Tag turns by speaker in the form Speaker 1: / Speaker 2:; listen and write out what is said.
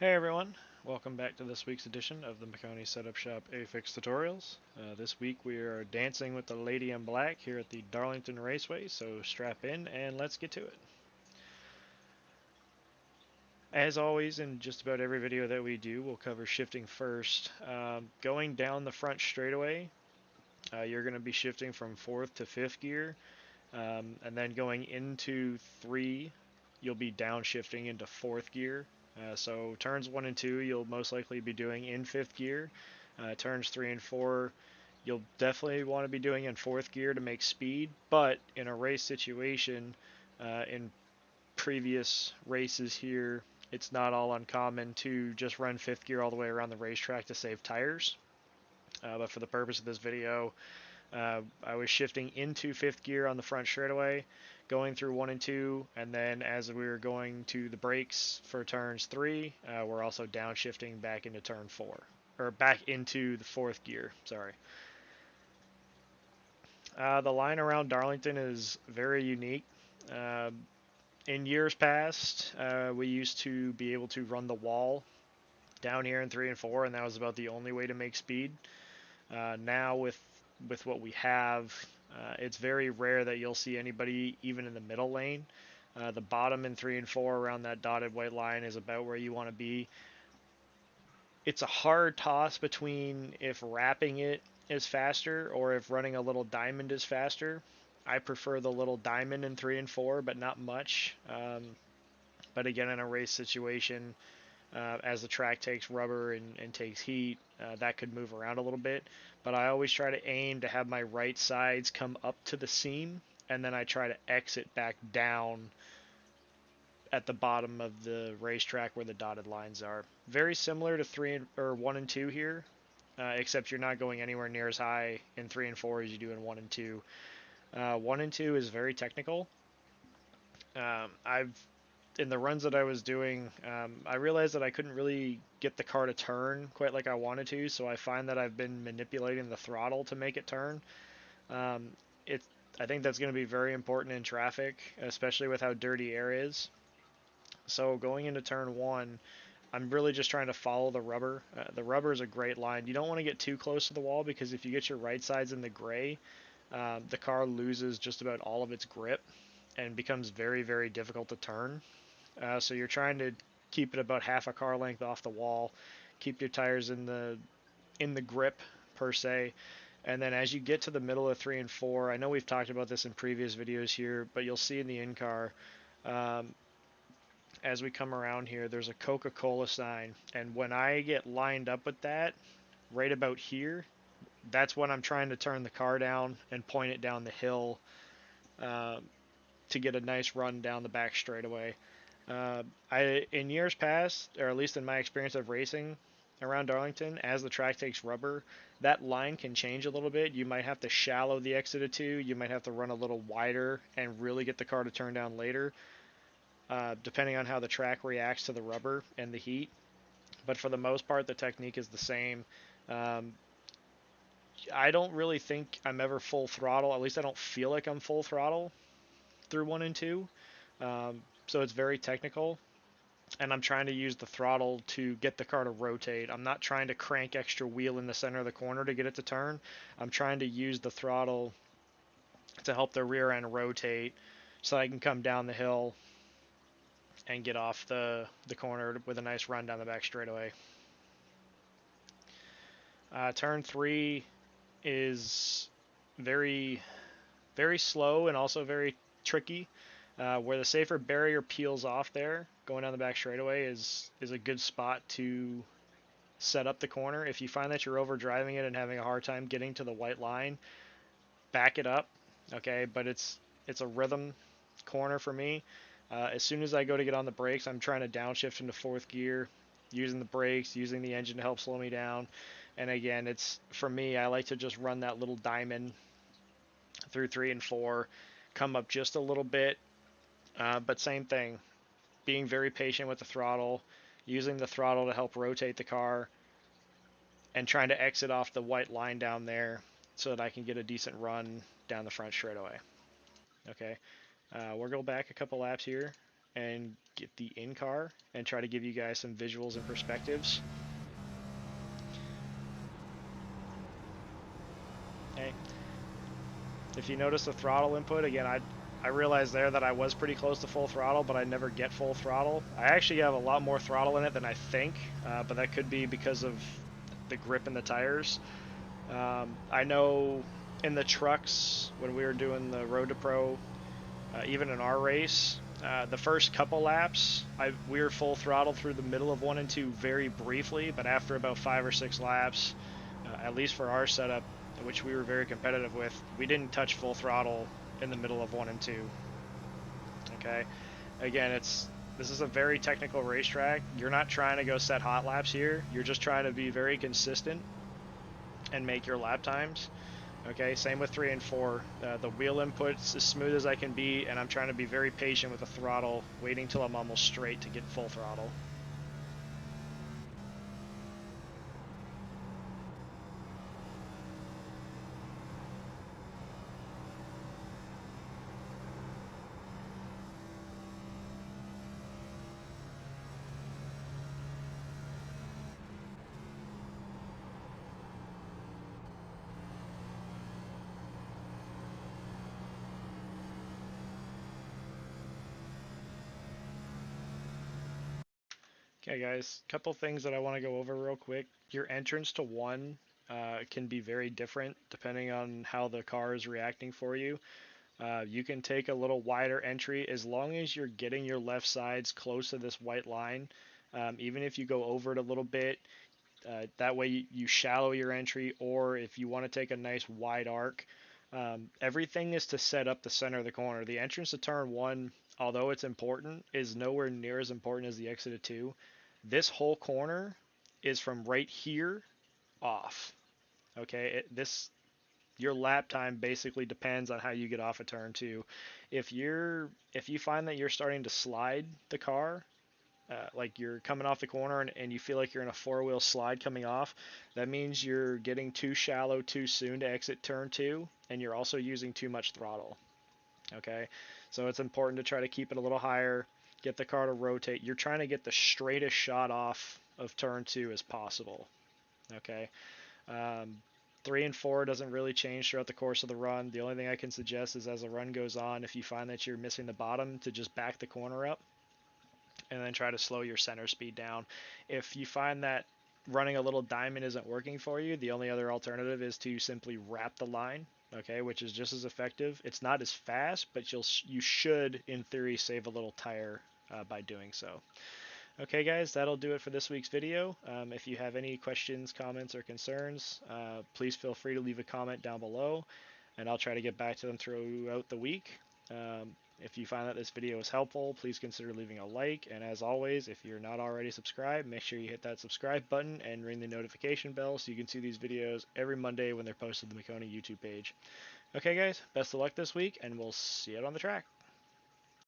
Speaker 1: Hey everyone, welcome back to this week's edition of the Maconi Setup Shop AFix Tutorials. This week we are dancing with the Lady in Black here at the Darlington Raceway, so strap in and let's get to it. As always, in just about every video that we do, we'll cover shifting first. Going down the front straightaway, you're going to be shifting from 4th to 5th gear, and then going into 3, you'll be downshifting into 4th gear. So turns 1 and 2 you'll most likely be doing in 5th gear. Turns 3 and 4 you'll definitely want to be doing in 4th gear to make speed, but in a race situation, in previous races here, it's not all uncommon to just run 5th gear all the way around the racetrack to save tires. But for the purpose of this video, I was shifting into 5th gear on the front straightaway, going through 1 and 2, and then as we were going to the brakes for turns 3, we're also downshifting back into turn 4, or back into the 4th gear, sorry. The line around Darlington is very unique. In years past, we used to be able to run the wall down here in 3 and 4, and that was about the only way to make speed. Now with what we have, it's very rare that you'll see anybody even in the middle lane. The bottom in 3 and 4 around that dotted white line is about where you want to be. It's a hard toss between if wrapping it is faster or if running a little diamond is faster. I prefer the little diamond in 3 and 4, but not much. But again, in a race situation, as the track takes rubber and takes heat, that could move around a little bit. But I always try to aim to have my right sides come up to the seam, and then I try to exit back down at the bottom of the racetrack where the dotted lines are. Very similar to 1 and 2 here, except you're not going anywhere near as high in 3 and 4 as you do in 1 and 2. 1 and 2 is very technical. I've in the runs that I was doing, I realized that I couldn't really get the car to turn quite like I wanted to, so I find that I've been manipulating the throttle to make it turn. Um, I think that's going to be very important in traffic, especially with how dirty air is. So going into turn 1, I'm really just trying to follow the rubber. The rubber is a great line. You don't want to get too close to the wall because if you get your right sides in the gray, the car loses just about all of its grip and becomes very, very difficult to turn. So you're trying to keep it about half a car length off the wall, keep your tires in the grip per se, and then as you get to the middle of 3 and 4, I know we've talked about this in previous videos here, but you'll see in the in-car, as we come around here, there's a Coca-Cola sign, and when I get lined up with that, right about here, that's when I'm trying to turn the car down and point it down the hill to get a nice run down the back straightaway. In years past, or at least in my experience of racing around Darlington, as the track takes rubber, that line can change a little bit. You might have to shallow the exit of 2. You might have to run a little wider and really get the car to turn down later, depending on how the track reacts to the rubber and the heat. But for the most part, the technique is the same. Um, I don't really think I'm ever full throttle. At least I don't feel like I'm full throttle through 1 and 2. So it's very technical, and I'm trying to use the throttle to get the car to rotate. I'm not trying to crank extra wheel in the center of the corner to get it to turn. I'm trying to use the throttle to help the rear end rotate so I can come down the hill and get off the corner with a nice run down the back straightaway. Turn 3 is very, very slow and also very tricky. Where the safer barrier peels off there, going down the back straightaway is a good spot to set up the corner. If you find that you're over driving it and having a hard time getting to the white line, back it up, okay? But it's a rhythm corner for me. As soon as I go to get on the brakes, I'm trying to downshift into 4th gear, using the brakes, using the engine to help slow me down. And again, it's for me, I like to just run that little diamond through 3 and 4, come up just a little bit, but same thing, being very patient with the throttle, using the throttle to help rotate the car, and trying to exit off the white line down there so that I can get a decent run down the front straightaway. Okay, we'll go back a couple laps here. and get the in-car and try to give you guys some visuals and perspectives. Okay. If you notice the throttle input, again, I realized there that I was pretty close to full throttle, but I never get full throttle. I actually have a lot more throttle in it than I think, but that could be because of the grip in the tires. I know in the trucks, when we were doing the Road to Pro, even in our race, the first couple laps, we were full throttle through the middle of 1 and 2 very briefly, but after about 5 or 6 laps, at least for our setup, which we were very competitive with, we didn't touch full throttle in the middle of 1 and 2. Okay, again, this is a very technical racetrack. You're not trying to go set hot laps here. You're just trying to be very consistent and make your lap times. Okay, same with 3 and 4. The wheel input's as smooth as I can be, and I'm trying to be very patient with the throttle, waiting till I'm almost straight to get full throttle. Okay, guys, couple things that I want to go over real quick. Your entrance to 1 can be very different depending on how the car is reacting for you. You can take a little wider entry as long as you're getting your left sides close to this white line. Even if you go over it a little bit, that way you shallow your entry, or if you want to take a nice wide arc, everything is to set up the center of the corner. The entrance to turn 1, although it's important, is nowhere near as important as the exit to 2. This whole corner is from right here off. Okay, your lap time basically depends on how you get off a turn 2. If you find that you're starting to slide the car, like you're coming off the corner and you feel like you're in a four-wheel slide coming off, that means you're getting too shallow too soon to exit turn 2, and you're also using too much throttle. Okay, so it's important to try to keep it a little higher, get the car to rotate. You're trying to get the straightest shot off of turn 2 as possible. Okay, um, 3 and 4 doesn't really change throughout the course of the run. The only thing I can suggest is as the run goes on, if you find that you're missing the bottom, to just back the corner up and then try to slow your center speed down. If you find that running a little diamond isn't working for you, the only other alternative is to simply wrap the line, okay, which is just as effective. It's not as fast, but you should, in theory, save a little tire by doing so. Okay, guys, that'll do it for this week's video. If you have any questions, comments, or concerns, please feel free to leave a comment down below, and I'll try to get back to them throughout the week. If you find that this video is helpful, please consider leaving a like, and as always, if you're not already subscribed, make sure you hit that subscribe button and ring the notification bell so you can see these videos every Monday when they're posted to the Maconi YouTube page. Okay, guys, best of luck this week, and we'll see you out on the track.